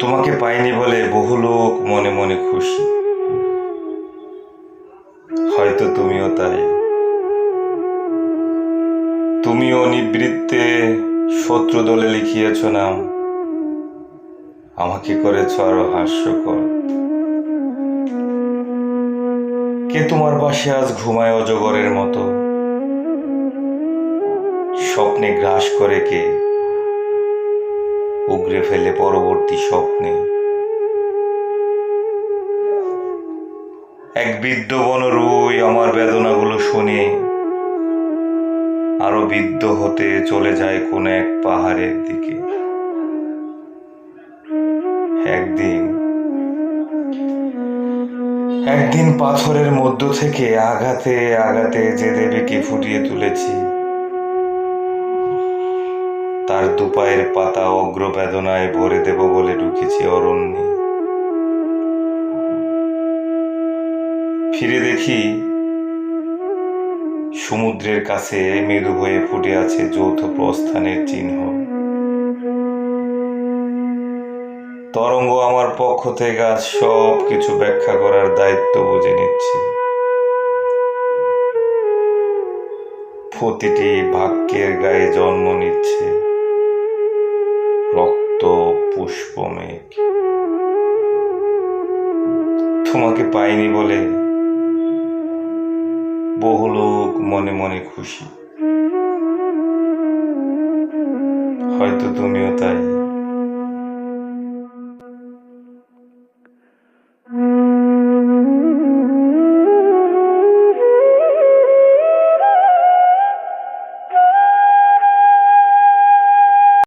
তোমাকে পাইনি বলে বহু লোক মনে মনে খুশি, হয়তো তুমিও তাই। তুমিও নিবৃত্তে শত্রু দলে লিখিয়েছ নাম, আমাকে করেছ আরো হাস্যকর। কে তোমার পাশে আজ ঘুমায় অজগরের মতো, স্বপ্নে গ্রাস করে কে উগরে ফেলে পরবর্তী স্বপ্নে। এক বৃদ্ধ বনরুই আমার বেদনাগুলো শুনে আরো বৃদ্ধ হতে চলে যায় কোন এক পাহাড়ের দিকে। একদিন পাথরের মধ্য থেকে আঘাতে আঘাতে যে দেবীকে ফুটিয়ে তুলেছি, তার দুপায়ের পাতা অগ্র বেদনায় ভরে দেব বলে ঢুকেছি অরণ্যে। ফিরে দেখি সমুদ্রের কাছে মৃদু হয়ে ফুটে আছে যৌথ প্রস্থানের চিহ্ন। তরঙ্গ আমার পক্ষ থেকে আজ সব কিছু ব্যাখ্যা করার দায়িত্ব বুঝে নিচ্ছি। প্রতিটি বাক্যের গায়ে জন্ম নিচ্ছে রক্ত পুষ্পমেঘ। তোমাকে পাইনি বলে বহু লোক মনে মনে খুশি, হয়তো তুমিও তাই।